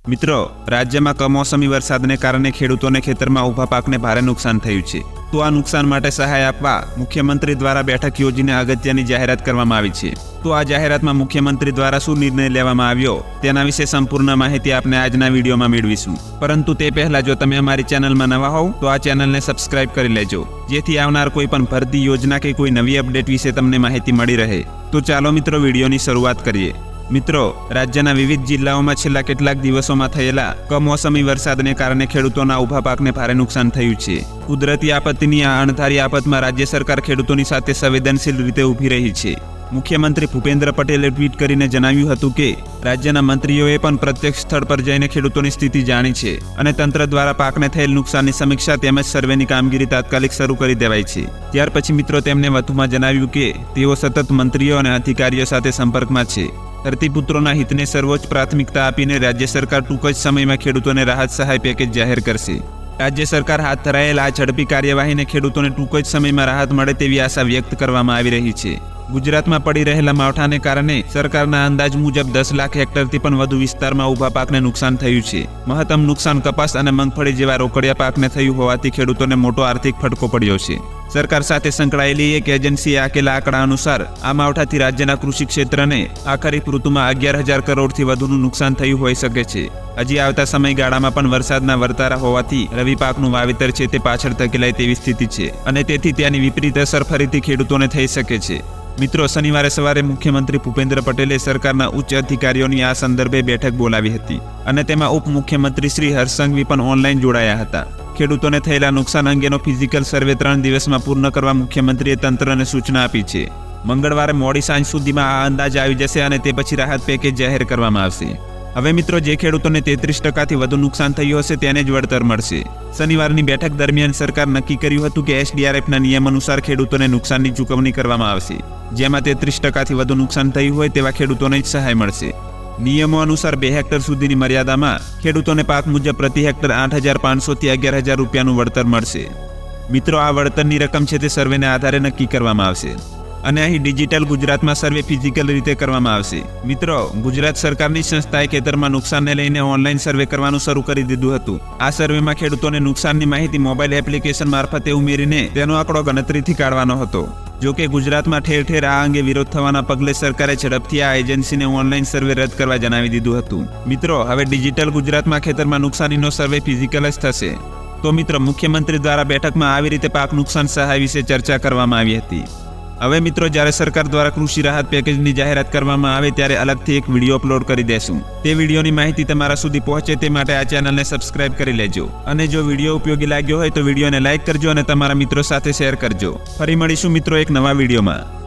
મિત્રો, રાજ્યમાં કમોસમી વરસાદને કારણે ખેડૂતોને ખેતરમાં ઊભા પાકને ભારે નુકસાન થયું છે. તો આ નુકસાન માટે સહાય આપવા મુખ્યમંત્રી દ્વારા બેઠક યોજીને અગત્યની જાહેરાત કરવામાં આવી છે. તો આ જાહેરાતમાં મુખ્યમંત્રી દ્વારા શું નિર્ણય લેવામાં આવ્યો તેના વિશે સંપૂર્ણ માહિતી આપણે આજના વિડીયોમાં મેળવીશું. પરંતુ તે પહેલા જો તમે અમારી ચેનલમાં નવા હોવ તો આ ચેનલને સબસ્ક્રાઇબ કરી લેજો, જેથી આવનાર કોઈ પણ ભરતી યોજના કે કોઈ નવી અપડેટ વિશે તમને માહિતી મળી રહે. તો ચાલો મિત્રો, વિડીયોની શરૂઆત કરીએ. મિત્રો, રાજ્યના વિવિધ જિલ્લાઓમાં છેલ્લા કેટલાક દિવસોમાં થયેલા કમોસમી વરસાદને કારણે ખેડૂતોના ઊભા પાકને ભારે નુકસાન થયું છે. કુદરતી આપત્તિની આ અણધારી આફતમાં રાજ્ય સરકાર ખેડૂતોની સાથે સંવેદનશીલ રીતે ઊભી રહી છે. મુખ્યમંત્રી ભૂપેન્દ્ર પટેલે ટ્વીટ કરીને જણાવ્યું હતું કે રાજ્યના મંત્રીઓએ પણ પ્રત્યક્ષ સ્થળ પર જઈને ખેડૂતોની સ્થિતિ જાણી છે અને તંત્ર દ્વારા પાકને થયેલ નુકસાનની સમીક્ષા તેમજ સર્વેની કામગીરી તાત્કાલિક શરૂ કરી દેવાઈ છે. ત્યાર પછી મિત્રો તેમણે વધુમાં જણાવ્યું કે તેઓ સતત મંત્રીઓ અને અધિકારીઓ સાથે સંપર્કમાં છે. ધરતીપુત્રોના હિતને સર્વોચ્ચ પ્રાથમિકતા આપીને રાજ્ય સરકાર ટૂંક જ સમયમાં ખેડૂતોને રાહત સહાય પેકેજ જાહેર કરશે. રાજ્ય સરકાર હાથ ધરાયેલ આ ઝડપી કાર્યવાહીને ખેડૂતોને ટૂંક જ સમયમાં રાહત મળે તેવી આશા વ્યક્ત કરવામાં આવી રહી છે. ગુજરાતમાં પડી રહેલા માવઠાને કારણે સરકારના અંદાજ મુજબ 10 લાખ હેક્ટરથી પણ વધુ વિસ્તારમાં ઊભા પાકને નુકસાન થયું છે. મહત્તમ નુકસાન કપાસ અને મગફળી જેવા રોકડિયા પાકને થયું હોવાથી ખેડૂતોને મોટો આર્થિક ફટકો પડ્યો છે. સરકાર સાથે સંકળાયેલી એક એજન્સીએ આંકેલા આંકડા અનુસાર આ માવઠાથી રાજ્યના કૃષિ ક્ષેત્રને આ ખરીફ ઋતુમાં 11,000 કરોડથી વધુનું નુકસાન થયું હોઈ શકે છે. હજી આવતા સમયગાળામાં પણ વરસાદના વર્તારા હોવાથી રવિ પાકનું વાવેતર છે તે પાછળ ધકેલાય તેવી સ્થિતિ છે અને તેથી ત્યાંની વિપરીત અસર ફરીથી ખેડૂતોને થઈ શકે છે. મિત્રો, શનિવારે સવારે મુખ્યમંત્રી ભૂપેન્દ્ર પટેલે સરકારના ઉચ્ચ અધિકારીઓની આ સંદર્ભે બેઠક બોલાવી હતી અને તેમાં ઉપમુખ્યમંત્રી શ્રી હર્ષ સંઘવી પણ ઓનલાઈન જોડાયા હતા. ખેડૂતોને થયેલા નુકસાન અંગેનો ફિઝિકલ સર્વે 3 દિવસમાં પૂર્ણ કરવા મુખ્યમંત્રીએ તંત્રને સૂચના આપી છે. મંગળવારે મોડી સાંજ સુધીમાં આ અંદાજ આવી જશે અને તે પછી રાહત પેકેજ જાહેર કરવામાં આવશે. હવે મિત્રો, જે ખેડૂતોને 33%થી વધુ નુકસાન થયું હશે તેને જ વળતર મળશે. શનિવારની બેઠક દરમિયાન સરકાર નક્કી કર્યું હતું કે SDRFના નિયમ અનુસાર ખેડૂતોને નુકસાનની ચૂકવણી કરવામાં આવશે, જેમાં 33%થી વધુ નુકસાન થયું હોય તેવા ખેડૂતોને જ સહાય મળશે. નિયમો અનુસાર 2 હેક્ટર સુધીની મર્યાદામાં ખેડૂતોને પાક મુજબ પ્રતિ હેક્ટર 8,500થી 11,000 રૂપિયાનું વળતર મળશે. મિત્રો, આ વળતરની રકમ છે તે સર્વેને આધારે નક્કી કરવામાં આવશે અને અહીં ડિજિટલ ગુજરાતમાં સર્વે ફિઝિકલ રીતે કરવામાં આવશે. મિત્રો, ગુજરાત સરકારની સંસ્થાએ ખેતરમાં નુકસાનને લઈને ઓનલાઈન સર્વે કરવાનું શરૂ કરી દીધું હતું. આ સર્વેમાં ખેડૂતોને નુકસાનની માહિતી મોબાઈલ એપ્લિકેશન મારફતે ઉમેરીને તેનો આંકડો ગણતરીથી કાઢવાનો હતો. જો કે ગુજરાતમાં ઠેર ઠેર આ અંગે વિરોધ થવાના પગલે સરકારે ઝડપથી આ એજન્સીને ઓનલાઈન સર્વે રદ કરવા જણાવી દીધું હતું. મિત્રો, હવે ડિજિટલ ગુજરાતમાં ખેતરમાં નુકસાનીનો સર્વે ફિઝિકલ જ થશે. તો મિત્રો, મુખ્યમંત્રી દ્વારા બેઠકમાં આવી રીતે પાક નુકસાન સહાય વિશે ચર્ચા કરવામાં આવી હતી. હવે મિત્રો, જ્યારે સરકાર દ્વારા કૃષિ રાહત પેકેજની જાહેરાત કરવામાં આવે ત્યારે અલગથી એક વિડીયો અપલોડ કરી દેશું. તે વિડીયોની માહિતી તમારા સુધી પહોંચે તે માટે આ ચેનલને સબસ્ક્રાઇબ કરી લેજો અને જો વિડીયો ઉપયોગી લાગ્યો હોય તો વિડીયોને લાઇક કરજો અને તમારા મિત્રો સાથે શેર કરજો. ફરી મળીશું મિત્રો એક નવા વિડીયોમાં.